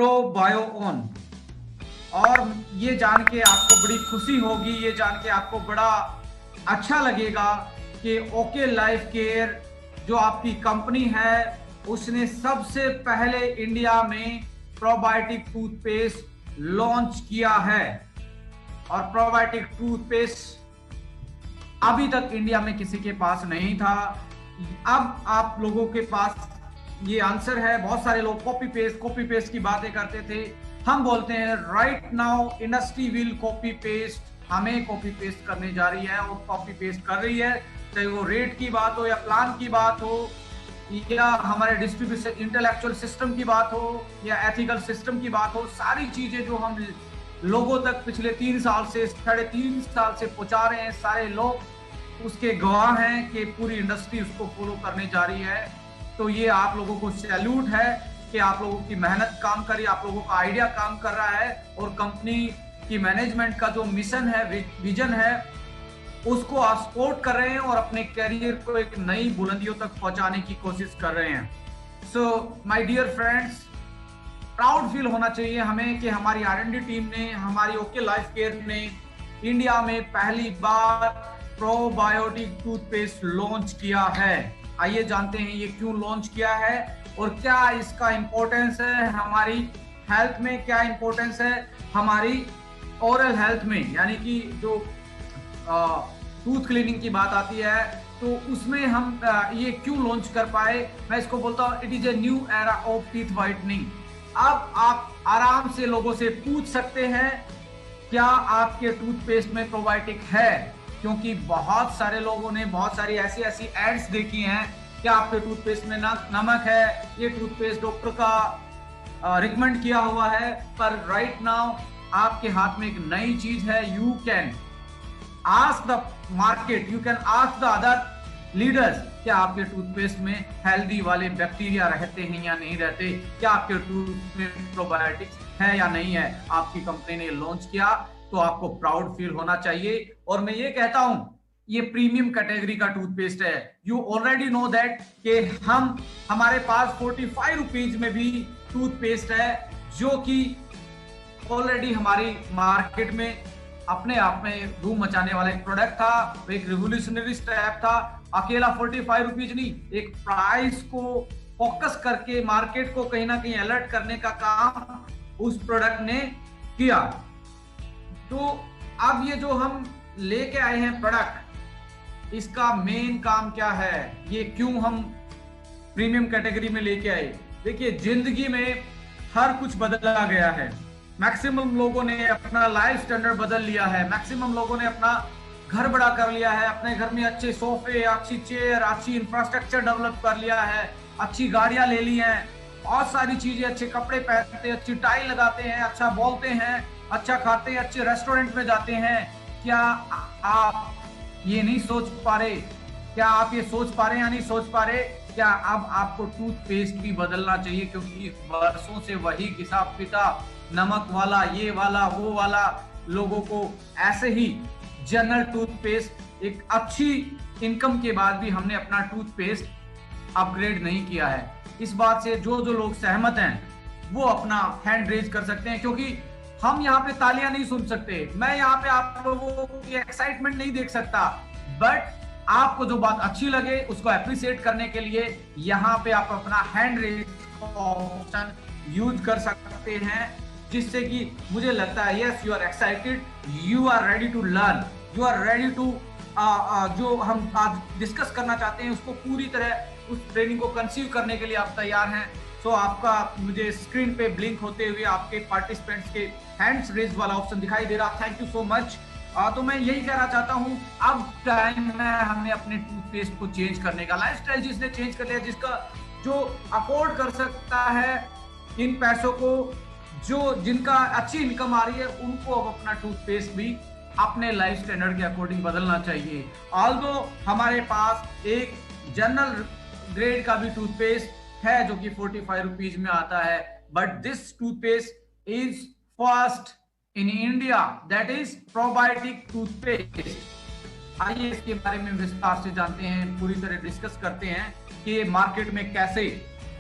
प्रोबायोन। और ये जान के आपको बड़ी खुशी होगी, ये जान के आपको बड़ा अच्छा लगेगा कि ओके लाइफ केयर जो आपकी कंपनी है उसने सबसे पहले इंडिया में प्रोबायोटिक टूथपेस्ट लॉन्च किया है। और प्रोबायोटिक टूथपेस्ट अभी तक इंडिया में किसी के पास नहीं था। अब आप लोगों के पास ये आंसर है। बहुत सारे लोग कॉपी पेस्ट की बातें करते थे। हम बोलते हैं right now industry will copy paste, हमें कॉपी पेस्ट करने जा रही है और कॉपी पेस्ट कर रही है। चाहे वो रेट की बात हो या प्लान की बात हो या हमारे डिस्ट्रीब्यूशन इंटेलेक्चुअल सिस्टम की बात हो या एथिकल सिस्टम की बात हो, सारी चीजें जो हम लोगों तक पिछले 3 साल से 3.5 साल से पहुंचा रहे हैं, सारे लोग उसके गवाह हैं कि पूरी इंडस्ट्री उसको फॉलो करने जा रही है। तो ये आप लोगों को सैल्यूट है कि आप लोगों की मेहनत काम कर रही है, आप लोगों का आइडिया काम कर रहा है और कंपनी की मैनेजमेंट का जो मिशन है, विजन है, उसको आप सपोर्ट कर रहे हैं और अपने कैरियर को एक नई बुलंदियों तक पहुंचाने की कोशिश कर रहे हैं। So my dear friends, proud feel होना चाहिए हमें कि हमारी R&D टीम ने, हमारी ओके लाइफ केयर ने इंडिया में पहली बार प्रोबायोटिक टूथपेस्ट लॉन्च किया है। आइए जानते हैं ये क्यों लॉन्च किया है और क्या इसका इंपॉर्टेंस है हमारी हेल्थ में, क्या इंपॉर्टेंस है हमारी ओरल हेल्थ में, यानी कि जो टूथ क्लीनिंग की बात आती है तो उसमें हम ये क्यों लॉन्च कर पाए। मैं इसको बोलता हूँ it is a new era of teeth whitening. अब आप आराम से लोगों से पूछ सकते हैं क्या आपके टूथपेस्ट में प्रोबायोटिक है, क्योंकि बहुत सारे लोगों ने बहुत सारी ऐसी एड्स देखी हैं कि आपके टूथपेस्ट में नमक है, ये टूथपेस्ट डॉक्टर का रिकमेंड किया हुआ है। पर राइट नाउ आपके हाथ में एक नई चीज है। You can ask the market, you can ask the other leaders, क्या आपके टूथपेस्ट में हेल्दी वाले बैक्टीरिया रहते हैं या नहीं रहते, क्या आपके टूथ में प्रोबायोटिक्स है या नहीं है। आपकी कंपनी ने लॉन्च किया तो आपको प्राउड फील होना चाहिए। और मैं ये कहता हूं ये प्रीमियम कैटेगरी का टूथपेस्ट है। यू ऑलरेडी नो दैट कि हमारे पास 45 रुपीज में भी टूथपेस्ट है जो कि ऑलरेडी हमारी मार्केट में अपने आप में धूम मचाने वाला एक प्रोडक्ट था, एक रिवोल्यूशनरी स्टेप था। अकेला 45 रुपीज नहीं, एक प्राइस को फोकस करके मार्केट को कहीं ना कहीं अलर्ट करने का काम उस प्रोडक्ट ने किया। तो अब ये जो हम लेके आए हैं प्रोडक्ट, इसका मेन काम क्या है, ये क्यों हम प्रीमियम कैटेगरी में लेके आए। देखिए जिंदगी में हर कुछ बदला गया है। मैक्सिमम लोगों ने अपना लाइफ स्टैंडर्ड बदल लिया है, मैक्सिमम लोगों ने अपना घर बड़ा कर लिया है, अपने घर में अच्छे सोफे, अच्छी चेयर, अच्छी इंफ्रास्ट्रक्चर डेवलप कर लिया है, अच्छी गाड़ियां ले ली हैं, बहुत सारी चीजें, अच्छे कपड़े पहनते हैं, अच्छी टाई लगाते हैं, अच्छा बोलते हैं, अच्छा खाते हैं, अच्छे रेस्टोरेंट में जाते हैं। क्या आप ये नहीं सोच पा रहे, क्या आप ये सोच पा रहे या नहीं सोच पा रहे, क्या अब आपको टूथपेस्ट भी बदलना चाहिए, क्योंकि वर्षों से वही घिसा पिटा नमक वाला, ये वाला, वो वाला, लोगों को ऐसे ही जनरल टूथपेस्ट, एक अच्छी इनकम के बाद भी हमने अपना टूथपेस्ट अपग्रेड नहीं किया है। इस बात से जो जो लोग सहमत हैं वो अपना हैंड रेज कर सकते हैं, क्योंकि हम यहाँ पे तालियां नहीं सुन सकते, मैं यहाँ पे आप लोगों की एक्साइटमेंट नहीं देख सकता, बट आपको जो बात अच्छी लगे उसको अप्रिशिएट करने के लिए यहाँ पे आप अपना हैंड रेज ऑप्शन यूज कर सकते हैं, जिससे कि मुझे लगता है yes you are excited, you are ready to learn, you are ready to जो हम आज डिस्कस करना चाहते हैं उसको पूरी तरह उस ट्रेनिंग को कंसीव करने के लिए आप तैयार हैं। सो आपका मुझे स्क्रीन पे ब्लिंक होते हुए आपके पार्टिसिपेंट्स के हैंड्स रेज वाला ऑप्शन दिखाई दे रहा। Thank you so much. तो मैं यही कहना चाहता हूँ अब टाइम है हमें अपने टूथपेस्ट को चेंज करने का। लाइफस्टाइल जिसने चेंज कर लिया, जिसका जो अफोर्ड कर सकता है इन पैसों को, जो जिनका अच्छी इनकम आ रही है, उनको अब अपना टूथपेस्ट भी अपने लाइफ स्टैंडर्ड के अकॉर्डिंग बदलना चाहिए। ऑल्दो हमारे पास एक जनरल ग्रेड का भी टूथपेस्ट है जो कि 45 रुपीज में आता है, but this toothpaste is first in India, that is probiotic toothpaste. आइए इसके बारे में विस्तार से जानते हैं, पूरी तरह डिस्कस करते हैं कि मार्केट में कैसे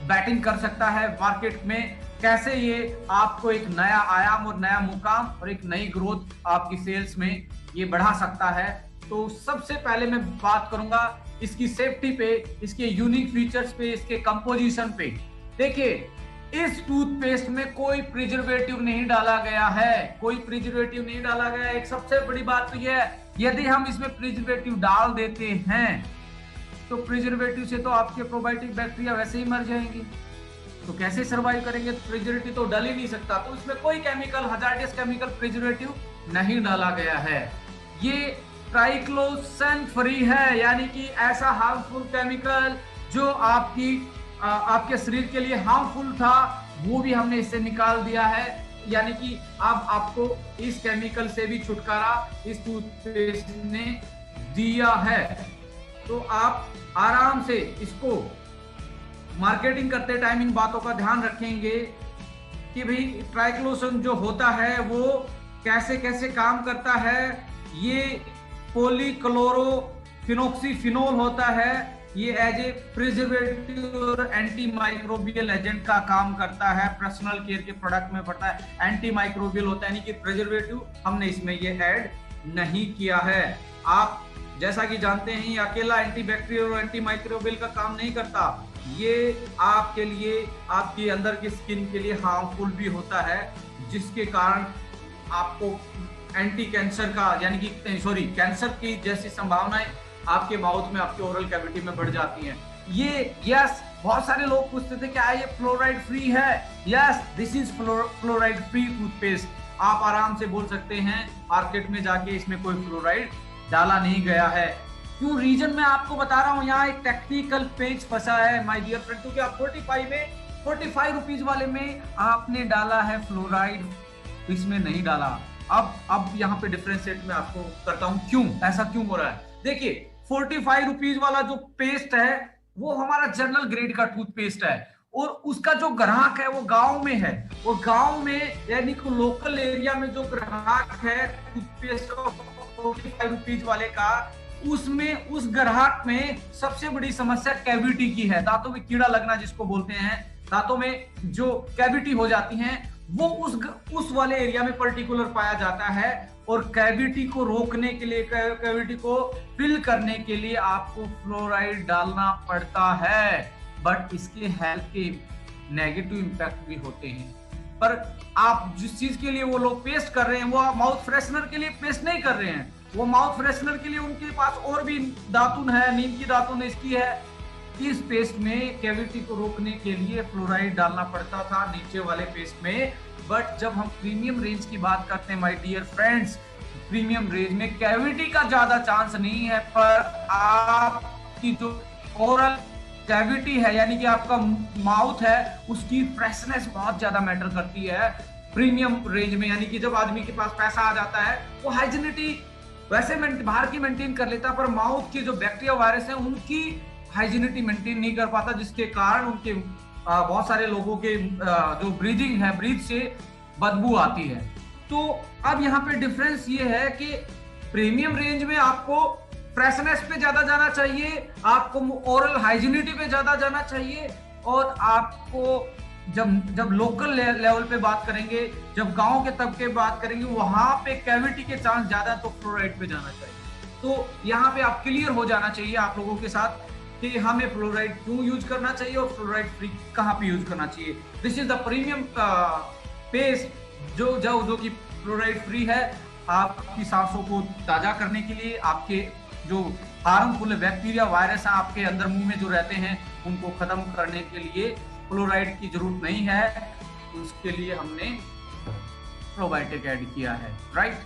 बैटिंग कर सकता है, मार्केट में कैसे ये आपको एक नया आयाम और नया मुकाम और एक नई ग्रोथ आपकी सेल्स में ये बढ़ा सकता है। तो सबसे पहले मैं बात करूंगा इसकी सेफ्टी पे, इसके यूनिक फीचर्स पे, इसके कंपोजिशन पे। देखिए, इस टूथपेस्ट में कोई प्रिजर्वेटिव नहीं डाला गया है, कोई प्रिजर्वेटिव नहीं डाला गया है। एक सबसे बड़ी बात तो यह है, यदि हम इसमें प्रिजर्वेटिव डाल देते हैं तो प्रिजर्वेटिव से तो आपके प्रोबायोटिक बैक्टीरिया वैसे ही मर जाएंगे, तो कैसे सर्वाइव करेंगे? तो प्रिजर्वेटिव तो डल ही नहीं सकता। तो इसमें कोई केमिकल, हजार्डियस केमिकल प्रिजर्वेटिव नहीं डाला गया है। ये ट्राइक्लोसन फ्री है, यानी कि ऐसा हार्मफुल केमिकल जो आपके शरीर के लिए हार्मफुल था वो भी हमने इससे निकाल दिया है। यानी कि अब आपको इस केमिकल से भी छुटकारा इस टूथपेस्ट ने दिया है। तो आप आराम से इसको मार्केटिंग करते टाइम इन बातों का ध्यान रखेंगे कि भाई ट्राइक्लोसन जो होता है वो कैसे कैसे काम करता है। ये पॉलीक्लोरोफिनॉक्सीफिनोल होता है, ये एज ए प्रिजर्वेटिव और एंटी माइक्रोबियल एजेंट का काम करता है। पर्सनल केयर के प्रोडक्ट में पड़ता है, एंटी माइक्रोबियल होता है, यानी कि प्रिजर्वेटिव हमने इसमें ये ऐड नहीं किया है। आप जैसा कि जानते हैं, ये अकेला एंटी बैक्टीरियल और एंटी माइक्रोबियल का काम नहीं करता, ये आपके लिए, आपके अंदर की स्किन के लिए हार्मफुल भी होता है, जिसके कारण आपको एंटी कैंसर का, यानी कि कैंसर की जैसी संभावनाएं आपके माउथ में, आपके ओरल कैविटी में बढ़ जाती हैं। ये यस, बहुत सारे लोग पूछते थे क्या ये फ्लोराइड फ्री है? Yes, this is fluoride free toothpaste. आप आराम से बोल सकते हैं मार्केट में जाके इसमें कोई फ्लोराइड डाला नहीं गया है। क्यों? रीजन मैं आपको बता रहा हूँ, यहाँ एक टेक्निकल पेज फंसा है माय डियर फ्रेंड, क्योंकि आप 45 रुपीज वाले में आपने डाला है फ्लोराइड, इसमें नहीं डाला। अब यहाँ पे डिफरेंशिएट मैं आपको करता हूँ क्यों ऐसा क्यों हो रहा है। देखिए, 45 रुपीज वाला जो पेस्ट है वो हमारा जनरल ग्रेड का टूथपेस्ट है, और उसका जो ग्राहक है वो गांव में है, और गांव में यानी कि लोकल एरिया में जो ग्राहक है टूथपेस्ट 45 रुपीज वाले का, उसमें उस ग्राहक में सबसे बड़ी समस्या कैविटी की है। दांतों में कीड़ा लगना जिसको बोलते हैं, दांतों में जो कैविटी हो जाती हैं वो उस वाले एरिया में पर्टिकुलर पाया जाता है। और कैविटी को रोकने के लिए, कैविटी को फिल करने के लिए आपको फ्लोराइड डालना पड़ता है, बट इसके हेल्थ के नेगेटिव इंपैक्ट भी होते हैं। पर आप जिस चीज के लिए वो लोग पेस्ट कर रहे हैं, वो माउथ फ्रेशनर के लिए पेस्ट नहीं कर रहे हैं, वो माउथ फ्रेशनर के लिए उनके पास और भी दातुन है, नीम की दातुन इसकी है। इस पेस्ट में कैविटी को रोकने के लिए फ्लोराइड डालना पड़ता था नीचे वाले पेस्ट में। बट जब हम प्रीमियम रेंज की बात करते हैं my dear friends, premium range में कैविटी का ज्यादा चांस नहीं है, पर आपकी जो ओरल कैविटी है, यानी कि आपका माउथ है, उसकी फ्रेशनेस बहुत ज्यादा मैटर करती है प्रीमियम रेंज में। यानी कि जब आदमी के पास पैसा आ जाता है वो हाइजीनिटी वैसे बाहर की मेंटेन कर लेता, पर माउथ के जो बैक्टीरिया वायरस है उनकी हाइजीनिटी मेंटेन नहीं कर पाता, जिसके कारण उनके बहुत सारे लोगों के जो ब्रीदिंग है, ब्रीथ से बदबू आती है। तो अब यहाँ पे डिफरेंस ये है कि प्रीमियम रेंज में आपको फ्रेशनेस पे ज्यादा जाना चाहिए, आपको ओरल हाइजीनिटी पे ज्यादा जाना चाहिए, और आपको जब लोकल लेवल पे बात करेंगे, जब गांव के तबके बात करेंगे, वहां पे कैविटी के चांस ज्यादा, तो फ्लोराइड पे जाना चाहिए। तो यहाँ पे आप क्लियर हो जाना चाहिए आप लोगों के साथ कि हमें फ्लोराइड क्यों यूज करना चाहिए और फ्लोराइड फ्री कहाँ पे यूज करना चाहिए। This is the premium paste जो कि फ्लोराइड फ्री है, आपकी सांसों को ताजा करने के लिए, आपके जो हार्मफुल बैक्टीरिया वायरस है आपके अंदर मुंह में जो रहते हैं उनको खत्म करने के लिए फ्लोराइड की जरूरत नहीं है, उसके लिए हमने प्रोबायोटिक ऐड किया है, राइट।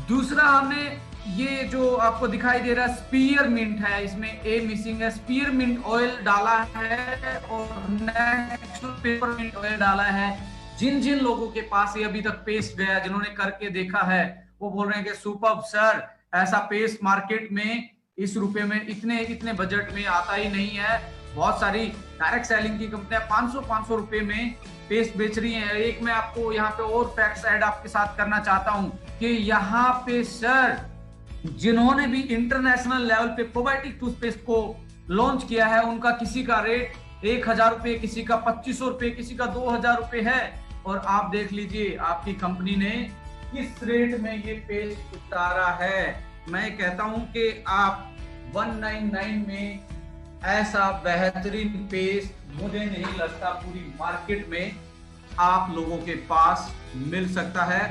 दूसरा, हमने ये जो आपको दिखाई दे रहा है स्पीयरमिंट है, इसमें ए मिसिंग है, स्पीयरमिंट ऑयल डाला है और नेचुरल पेपरमिंट ऑयल डाला है। जिन लोगों के पास ये अभी तक पेस्ट गया, जिन्होंने करके देखा है, वो बोल रहे हैं कि सुपर्ब सर, ऐसा पेस्ट मार्केट में इस रुपए में इतने बजट में आता ही नहीं है। बहुत सारी डायरेक्ट सेलिंग की कंपनियां 500 रुपए में पेस्ट बेच रही हैं। एक मैं आपको यहाँ पे और फैक्ट्स ऐड आपके साथ करना चाहता हूँ कि यहाँ पे सर जिन्होंने भी इंटरनेशनल लेवल पे प्रोबायोटिक टूथपेस्ट को लॉन्च किया है, उनका किसी का रेट 1,000 रुपये, किसी का 2,500 रुपये, किसी का 2,000 रुपये है। और आप देख लीजिए आपकी कंपनी ने किस रेट में ये पेस्ट उतारा है। मैं कहता हूं कि आप 199 में ऐसा बेहतरीन पेस्ट मुझे नहीं लगता पूरी मार्केट में आप लोगों के पास मिल सकता है।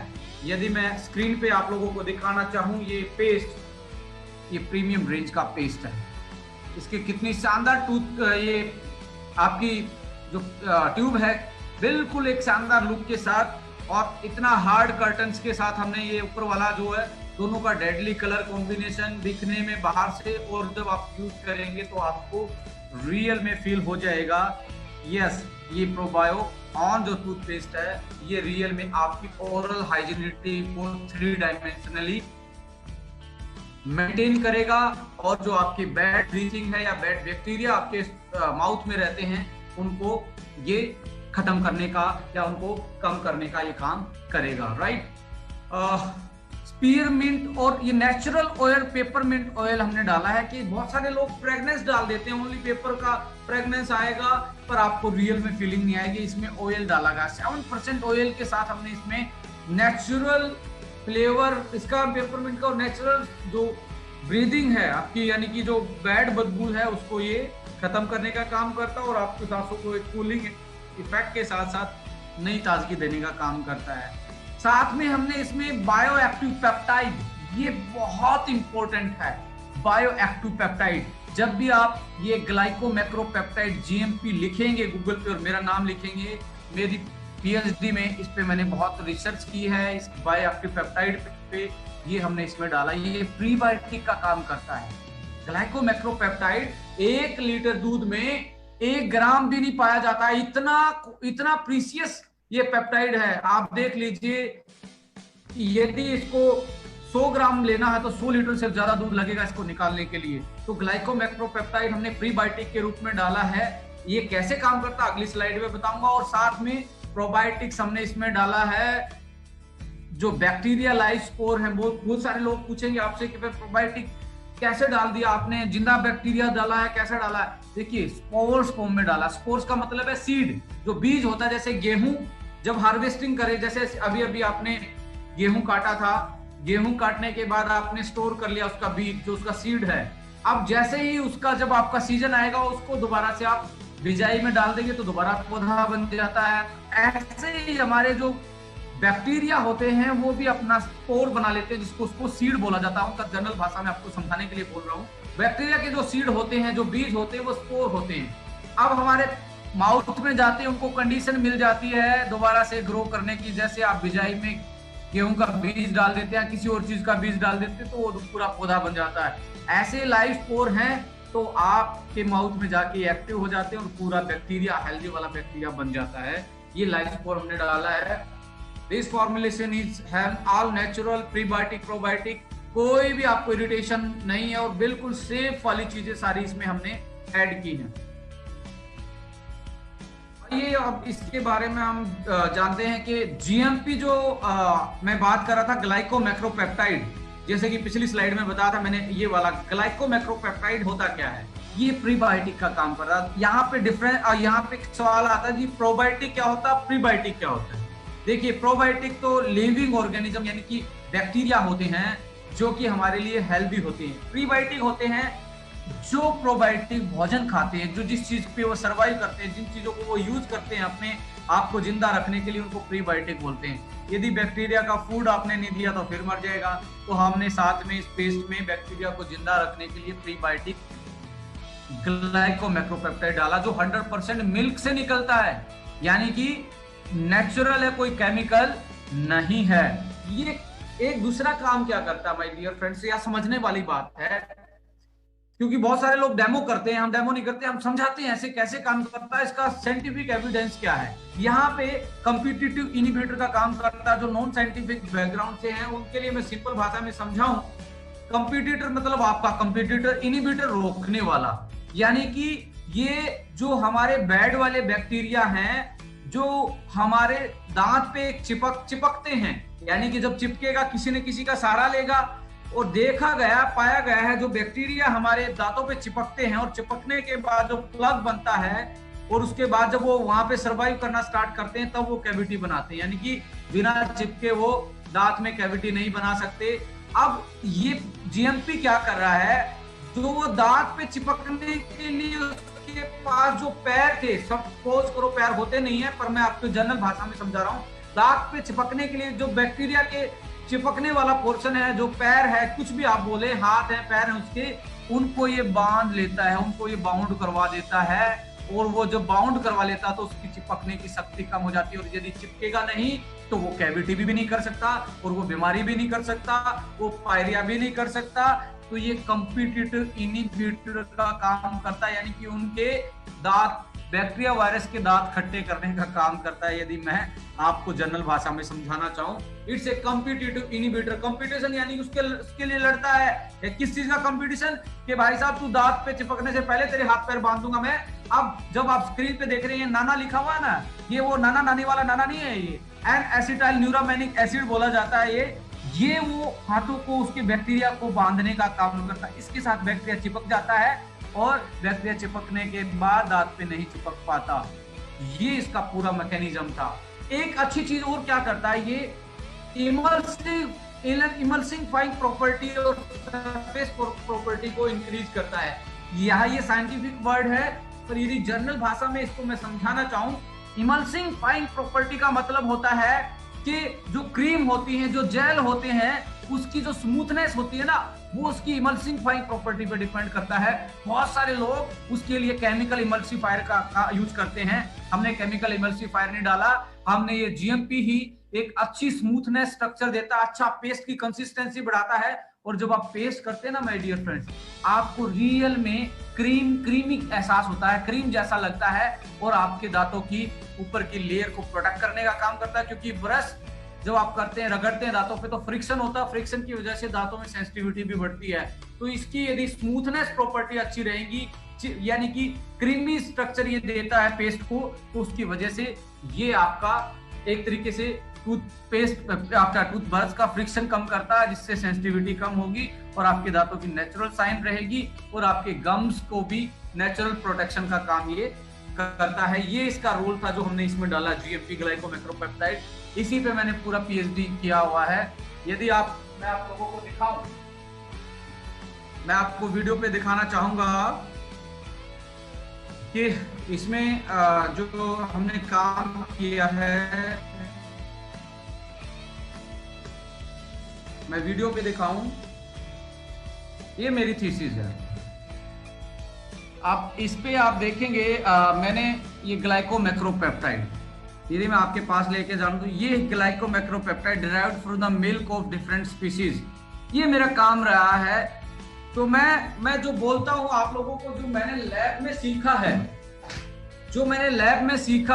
यदि मैं स्क्रीन पे आप लोगों को दिखाना चाहूं, ये पेस्ट, ये प्रीमियम रेंज का पेस्ट है। इसकी कितनी शानदार ये आपकी जो ट्यूब है, बिल्कुल एक शानदार लुक के साथ, और इतना हार्ड कर्टन्स के साथ हमने ये ऊपर वाला जो है दोनों का डेडली कलर कॉम्बिनेशन दिखने में बाहर से, और जब आप यूज करेंगे तो आपको रियल में फील हो जाएगा यस, ये प्रोबायो ऑन जो टूथपेस्ट है ये रियल में आपकी ओरल हाइजीनिटी को 3 डायमेंशनली मेंटेन करेगा, और जो आपकी बैड ब्रीथिंग है या बैड बैक्टीरिया आपके माउथ में रहते हैं उनको ये खत्म करने का या उनको कम करने का ये काम करेगा, राइट। स्पीयरमिंट और ये नेचुरल ऑयल, पेपरमिंट ऑयल हमने डाला है कि बहुत सारे लोग फ्रेगनेंस डाल देते हैं, ओनली पेपर का फ्रेगनेंस आएगा पर आपको रियल में फीलिंग नहीं आएगी। इसमें ऑयल डाला गया 7% ऑयल के साथ हमने इसमें नेचुरल फ्लेवर इसका पेपरमिंट का, और नेचुरल जो ब्रीदिंग है आपकी, यानी कि जो बैड बदबू है उसको ये खत्म करने का काम करता है, और आपकी सांसों को एक कूलिंग इफेक्ट के साथ साथ नई ताजगी देने का काम करता है। साथ में हमने इसमें बायो एक्टिव पेप्टाइड, ये बहुत इंपॉर्टेंट है। बायो एक्टिव पेप्टाइड, जब भी आप ये ग्लाइकोमैक्रोपेप्टाइड जीएमपी लिखेंगे गूगल पे और मेरा नाम लिखेंगे, मेरी पीएचडी में इस पे मैंने बहुत रिसर्च की है, इस बायो एक्टिव पेप्टाइड पे ये हमने इसमें डाला। ये प्रीबायोटिक का काम करता है। ग्लाइकोमैक्रोपेप्टाइड 1 लीटर दूध में 1 ग्राम भी नहीं पाया जाता है, इतना प्रीसियस ये पेप्टाइड है। आप देख लीजिए, यदि इसको 100 ग्राम लेना है तो 100 लीटर से ज्यादा दूध लगेगा इसको निकालने के लिए। तो ग्लाइकोमैक्रोपेप्टाइड हमने प्रीबायोटिक के रूप में डाला है। ये कैसे काम करता है अगली स्लाइड में बताऊंगा। और साथ में प्रोबायोटिक्स हमने इसमें डाला है, जो बैक्टीरिया लाइफ स्पोर है। बहुत सारे लोग पूछेंगे आपसे कि प्रोबायोटिक कैसे डाल दिया आपने, जिंदा बैक्टीरिया डाला है, कैसे डाला है। देखिए स्पोर्स फॉर्म में डाला। स्पोर्स का मतलब है सीड, जो बीज होता है। जैसे गेहूं जब हार्वेस्टिंग करे, जैसे अभी आपने गेहूं काटा था, गेहूं काटने के बाद आपने स्टोर कर लिया उसका बीज, जो उसका सीड है। अब जैसे ही उसका जब आपका सीजन आएगा उसको दोबारा से आप बिजाई में डाल देंगे तो दोबारा पौधा बन जाता है। ऐसे ही हमारे जो बैक्टीरिया होते हैं वो भी अपना स्पोर बना लेते हैं, जिसको उसको सीड बोला जाता है। उनका जनरल भाषा में आपको समझाने के लिए बोल रहा हूँ। बैक्टीरिया के जो सीड होते हैं, जो बीज होते हैं, वो स्पोर होते हैं। अब हमारे माउथ में जाते हैं, उनको कंडीशन मिल जाती है दोबारा से ग्रो करने की। जैसे आप बिजाई में गेहूं का बीज डाल देते हैं, किसी और चीज का बीज डाल देते हैं, तो वो पूरा पौधा बन जाता है। ऐसे लाइफ स्पोर हैं, तो आपके माउथ में जाके एक्टिव हो जाते हैं और पूरा बैक्टीरिया, हेल्दी वाला बैक्टीरिया बन जाता है। ये लाइफ स्पोर हमने डाला है। This formulation is all natural, prebiotic, probiotic, कोई भी आपको इरिटेशन नहीं है, और बिल्कुल सेफ वाली चीजें सारी इसमें हमने ऐड की हैं। ये अब इसके बारे में हम जानते हैं कि जीएमपी जो मैं बात कर रहा था, ग्लाइकोमैक्रोपेप्टाइड, जैसे कि पिछली स्लाइड में बताया था मैंने, ये वाला ग्लाइकोमैक्रोपेप्टाइड होता क्या है, ये प्रीबायोटिक का काम कर रहा है। यहाँ पे यहाँ पे सवाल आता है जी, प्रोबायोटिक क्या होता है, प्रीबायोटिक क्या होता है। देखिए प्रोबायोटिक तो लिविंग ऑर्गेनिज्म यानी कि बैक्टीरिया होते हैं जो कि हमारे लिए हेल्दी होते हैं। प्रीबायोटिक होते हैं जो प्रोबायोटिक भोजन खाते हैं, जो जिस चीज पे वो सर्वाइव करते हैं, जिन चीजों को वो यूज करते हैं अपने आप को जिंदा रखने के लिए, उनको प्रीबायोटिक बोलते हैं। यदि बैक्टीरिया का फूड आपने नहीं दिया तो फिर मर जाएगा। तो हमने साथ में इस पेस्ट में बैक्टीरिया को जिंदा रखने के लिए प्रीबायोटिक ग्लाइकोमैक्रोपेप्टाइड डाला, जो 100% मिल्क से निकलता है, यानी कि नेचुरल है, कोई केमिकल नहीं है। ये एक दूसरा काम क्या करता है माय डियर फ्रेंड्स, यह समझने वाली बात है, क्योंकि बहुत सारे लोग डेमो करते हैं, हम डेमो नहीं करते, हम समझाते हैं ऐसे कैसे काम करता है, इसका साइंटिफिक एविडेंस क्या है। यहाँ पे कॉम्पिटिटिव इनिबिटर का काम करता है। जो नॉन साइंटिफिक बैकग्राउंड से हैं उनके लिए मैं सिंपल भाषा में समझाऊं, कॉम्पिटिटर मतलब आपका कॉम्पिटिटर, इनिबिटर रोकने वाला, यानी कि ये जो हमारे बैड वाले बैक्टीरिया हैं जो हमारे दांत पे चिपकते हैं, यानी कि जब चिपकेगा किसी ने किसी का सहारा लेगा, और पाया गया है जो बैक्टीरिया हमारे दांतों पे चिपकते हैं और चिपकने के बाद जो प्लग बनता है और उसके बाद जब वो वहां पे सर्वाइव करना स्टार्ट करते हैं तब वो कैविटी बनाते हैं, यानी कि बिना चिपके वो दांत में कैविटी नहीं बना सकते। अब ये जीएमपी क्या कर रहा है, जो वो दांत पे चिपकने के लिए उसके पास जो पैर थे, सपोज करो पैर होते नहीं है पर मैं आपको जनरल भाषा में समझा रहा हूँ, दांत पे चिपकने के लिए जो बैक्टीरिया के चिपकने वाला पोर्शन है, जो पैर है, कुछ भी आप बोले, हाथ है पैर है उसके, उनको ये बांध लेता है, उनको ये बाउंड करवा देता है। और वो जब बाउंड करवा लेता है तो उसकी चिपकने की शक्ति कम हो जाती है, और यदि चिपकेगा नहीं तो वो कैविटी भी नहीं कर सकता, और वो बीमारी भी नहीं कर सकता, वो पायरिया भी नहीं कर सकता। तो ये कॉम्पिटिटिव इनहिबिटर का काम करता है, यानी कि उनके दांत, बैक्टीरिया वायरस के दांत खट्टे करने का काम करता है। यदि मैं आपको जनरल भाषा में समझाना चाहूं, it's a competitive inhibitor. Competition यानी उसके लिए लड़ता है। किस चीज का कंपटीशन? कि भाई साहब तू दांत पे चिपकने से पहले तेरे हाथ पैर बांध दूंगा मैं। अब जब आप स्क्रीन पे देख रहे हैं नाना लिखा हुआ है ना, ये वो नाना नानी वाला नाना नहीं है, ये एन एसिटाइल न्यूरामेनिक एसिड बोला जाता है। ये वो हाथों को, उसके बैक्टीरिया को बांधने का काम करता है। इसके साथ बैक्टीरिया चिपक जाता है और बैक्टीरिया चिपकने के बाद दांत पे नहीं चिपक पाता। ये इसका पूरा मैकेनिज्म था। एक अच्छी चीज और क्या करता है, ये इमल्सिफाइंग प्रॉपर्टी और सरफेस प्रॉपर्टी को इंक्रीज करता है। यह ये साइंटिफिक वर्ड है, पर यदि जनरल भाषा में इसको मैं समझाना चाहूं, इमल्सिफाइंग प्रॉपर्टी का मतलब होता है कि जो क्रीम होती है, जो जेल होते हैं, उसकी जो स्मूथनेस होती है ना, वो उसकी इमल्सिफाइंग प्रॉपर्टी पे डिपेंड करता है। बहुत सारे लोग उसके लिए केमिकल इमल्सिफायर का यूज करते हैं। हमने केमिकल इमल्सिफायर नहीं डाला, हमने ये जीएमपी ही एक अच्छी स्मूथनेस स्ट्रक्चर देता है, अच्छा पेस्ट की कंसिस्टेंसी बढ़ाता है। और जब आप पेस्ट करते हैं ना माय डियर फ्रेंड्स, आपको रियल में क्रीमी एहसास होता है, क्रीम जैसा लगता है, और आपके दांतों की ऊपर की लेयर को प्रोटेक्ट करने का काम करता है। क्योंकि ब्रश जब आप करते हैं, रगड़ते हैं दांतों पे, तो फ्रिक्शन होता है, फ्रिक्शन की वजह से दांतों में सेंसिटिविटी भी बढ़ती है। तो इसकी यदि स्मूथनेस प्रॉपर्टी अच्छी रहेगी, यानी कि क्रीमी स्ट्रक्चर ये देता है पेस्ट को, तो उसकी वजह से ये आपका एक तरीके से टूथपेस्ट, आपका टूथब्रश का फ्रिक्शन कम करता है, जिससे सेंसिटिविटी कम होगी और आपके दांतों की नेचुरल साइन रहेगी, और आपके गम्स को भी नेचुरल प्रोटेक्शन का काम ये करता है। ये इसका रोल था जो हमने इसमें डाला, जीएमपी ग्लाइकोमैक्रोपेप्टाइड। इसी पे मैंने पूरा पीएचडी किया हुआ है। यदि मैं आप लोगों को दिखाऊं, मैं आपको वीडियो पे दिखाना चाहूंगा कि इसमें जो हमने काम किया है, मैं वीडियो पे दिखाऊं, ये मेरी थीसिस है। आप इस पे आप देखेंगे, मैंने ये ग्लाइकोमैक्रोपेप्टाइड, यदि मैं आपके पास लेके जाऊं तो ये glycomacropeptide derived from the milk of different species, ये मेरा काम रहा है। तो मैं जो बोलता हूं आप लोगों को, जो मैंने लैब में सीखा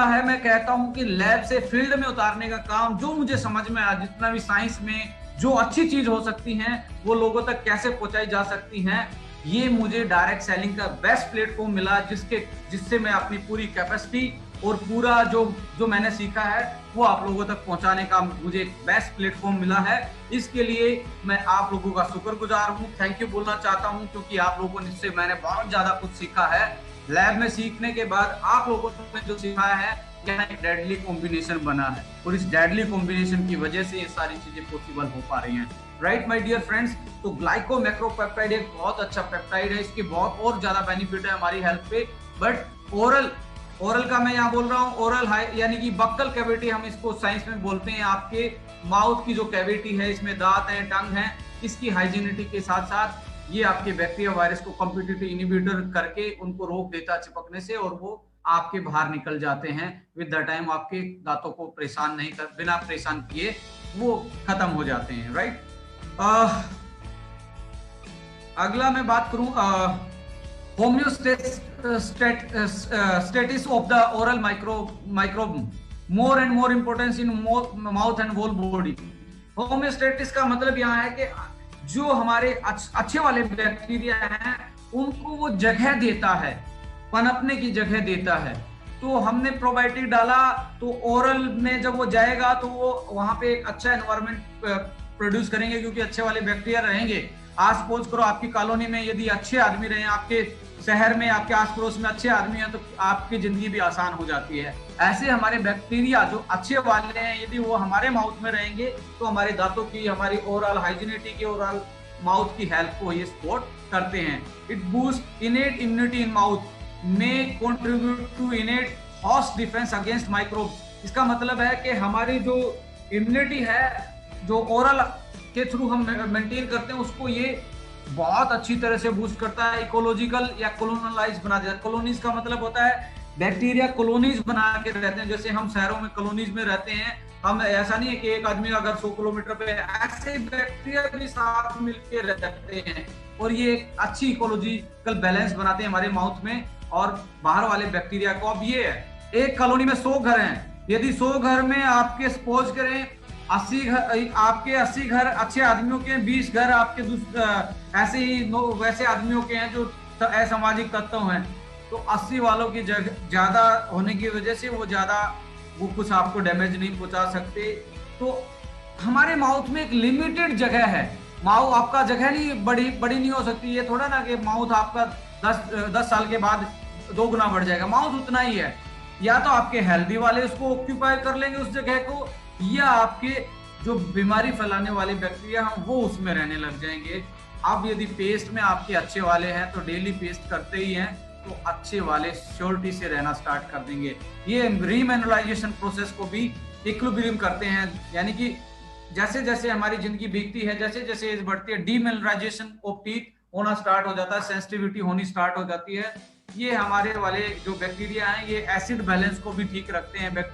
है, मैं कहता हूं कि लैब से फील्ड में उतारने का काम, जो मुझे समझ में आया, जितना भी साइंस में जो अच्छी चीज हो सकती हैं वो लोगों तक कैसे पहुंचाई जा सकती हैं, ये मुझे डायरेक्ट सेलिंग का बेस्ट प्लेटफॉर्म मिला, जिससे मैं अपनी पूरी कैपेसिटी और पूरा जो मैंने सीखा है वो आप लोगों तक पहुंचाने का मुझे एक बेस्ट प्लेटफॉर्म मिला है। इसके लिए मैं आप लोगों का शुक्रगुजार हूं, थैंक यू बोलना चाहता हूं, क्योंकि आप लोगों ने इससे मैंने बहुत ज्यादा कुछ सीखा है। लैब में सीखने के बाद आप लोगों ने जो सिखाया है, यहाँ एक डेडली कॉम्बिनेशन बना है, और इस डेडली कॉम्बिनेशन की वजह से ये सारी चीजें पॉसिबल हो पा रही हैं। राइट माय डियर फ्रेंड्स, तो ग्लाइकोमैक्रोपेप्टाइड एक बहुत अच्छा पेप्टाइड है, इसके बहुत और ज्यादा बेनिफिट है हमारी हेल्थ पे। बट ओरल का मैं यहाँ बोल रहा हूँ, ओरल यानी कि बक्कल कैविटी हम इसको साइंस में बोलते हैं। आपके माउथ की जो कैविटी है, इसमें दांत है, टंग है, इसकी हाइजीनिटी के साथ साथ ये आपके बैक्टीरिया वायरस को कॉम्पिटिटिव इनहिबिटर करके उनको रोक देता चिपकने से, और वो आपके बाहर निकल जाते हैं। विद द टाइम आपके दांतों को बिना परेशान किए वो खत्म हो जाते हैं। राइट, अगला मैं बात करूं homeostasis of the oral microbe, more and more importance in mouth and whole body. Homeostasis का मतलब यहाँ है कि जो हमारे अच्छे वाले बैक्टीरिया हैं उनको वो जगह देता है, पनपने की जगह देता है। तो हमने प्रोबायोटिक डाला, तो ओरल में जब वो जाएगा तो वो वहां पे एक अच्छा एनवायरनमेंट प्रोड्यूस करेंगे, क्योंकि अच्छे वाले बैक्टीरिया रहेंगे। आज सपोज करो आपकी कॉलोनी में यदि अच्छे आदमी रहे, आपके शहर में आपके आस पड़ोस में अच्छे आदमी हैं, तो आपकी जिंदगी भी आसान हो जाती है। ऐसे हमारे बैक्टीरिया जो अच्छे वाले हैं, यदि वो हमारे माउथ में रहेंगे तो हमारे दांतों की, हमारी ओवरऑल हाइजीनिटी की, ओवरऑल माउथ की हेल्थ को ये सपोर्ट करते हैं। It boost innate immunity in mouth, may contribute to innate host defence against microbes. इसका मतलब है कि हमारी जो इम्यूनिटी है, जो ओरल के थ्रू हम मेंटेन करते हैं, उसको ये बहुत अच्छी तरह से बूस्ट करता है। इकोलॉजिकल या कॉलोनलाइज बना देता है। कॉलोनीज का मतलब होता है बैक्टीरिया कॉलोनीज बना के रहते हैं, जैसे हम शहरों में कॉलोनीज में रहते हैं। हम ऐसा नहीं है कि एक आदमी अगर 100 किलोमीटर पे, ऐसे बैक्टीरिया भी साथ मिलकर रहते हैं और ये एक अच्छी इकोलॉजिकल बैलेंस बनाते हैं हमारे माउथ में और बाहर वाले बैक्टीरिया को। अब ये है, एक कॉलोनी में 100 घर हैं, यदि 100 घर में आपके सपोज करें 80 घर, आपके 80 घर अच्छे आदमियों के, 20 घर आपके ऐसे ही वैसे आदमियों के हैं जो असामाजिक तत्व हैं, तो 80 वालों की ज्यादा होने की वजह से वो कुछ आपको डैमेज नहीं पहुंचा सकते। तो हमारे माउथ में एक लिमिटेड जगह है। माउथ आपका जगह नहीं बड़ी नहीं हो सकती। ये थोड़ा ना कि माउथ आपका 10 साल के बाद 2 गुना बढ़ जाएगा। माउथ उतना ही है। या तो आपके हेल्दी वाले उसको ऑक्यूपाई कर लेंगे उस जगह को, या आपके जो बीमारी फैलाने वाले बैक्टीरिया हैं वो उसमें रहने लग जाएंगे। अब यदि पेस्ट में आपके अच्छे वाले हैं तो डेली पेस्ट करते ही हैं, तो अच्छे वाले श्योरिटी से रहना स्टार्ट कर देंगे। ये रीमिनरलाइजेशन प्रोसेस को भी इक्विलिब्रियम करते हैं, यानी कि जैसे जैसे हमारी जिंदगी बीतती है, जैसे जैसे एज बढ़ती है, डीमिनरलाइजेशन ऑफ टीथ होना स्टार्ट हो जाता है, सेंसिटिविटी होनी स्टार्ट हो जाती है। ये हमारे वाले जो बैक्टीरिया हैं ये एसिड बैलेंस को भी ठीक रखते हैं।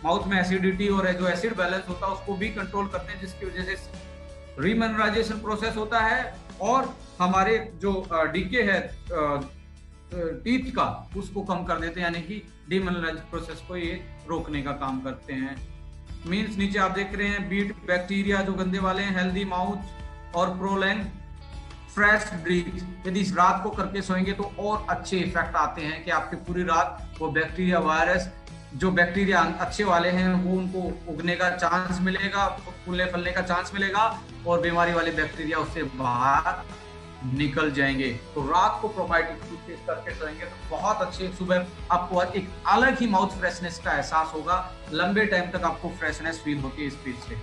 माउथ में एसिडिटी और जो एसिड बैलेंस होता है उसको भी कंट्रोल करते हैं, जिसकी वजह से रीमिनरलाइजेशन प्रोसेस होता है और हमारे जो डीके है टीथ का उसको कम कर देते हैं, यानी कि डीमिनरलाइजेशन प्रोसेस को ये रोकने का काम करते हैं। मीन्स नीचे आप देख रहे हैं, बीट बैक्टीरिया जो गंदे वाले हैं, हेल्दी माउथ और प्रोलैंग फ्रेश ब्रीथ। यदि इस रात को करके सोएंगे तो और अच्छे इफेक्ट आते हैं कि आपकी पूरी रात वो बैक्टीरिया वायरस, जो बैक्टीरिया अच्छे वाले हैं वो उनको उगने का चांस मिलेगा, फूलने फलने का चांस मिलेगा और बीमारी वाले बैक्टीरिया उससे बाहर निकल जाएंगे। तो रात को प्रोबायोटिक टूथपेस्ट करके सोएंगे तो बहुत अच्छे, सुबह आपको एक अलग ही माउथ फ्रेशनेस का एहसास होगा। लंबे टाइम तक आपको फ्रेशनेस फील होती है इस पेस्ट से।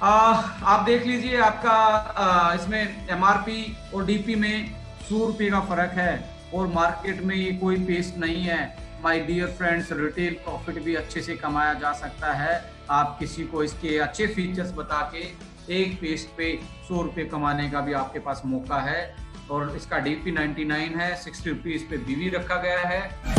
आप देख लीजिए, आपका इसमें एमआरपी और डीपी में 100 रुपये का फर्क है और मार्केट में ये कोई पेस्ट नहीं है। My dear friends, retail profit भी अच्छे से कमाया जा सकता है। आप किसी को इसके अच्छे फीचर्स बता के एक पेस्ट पे 100 रुपये कमाने का भी आपके पास मौका है। और इसका डीपी 99 है, 60 रुपीज पे बीवी रखा गया है।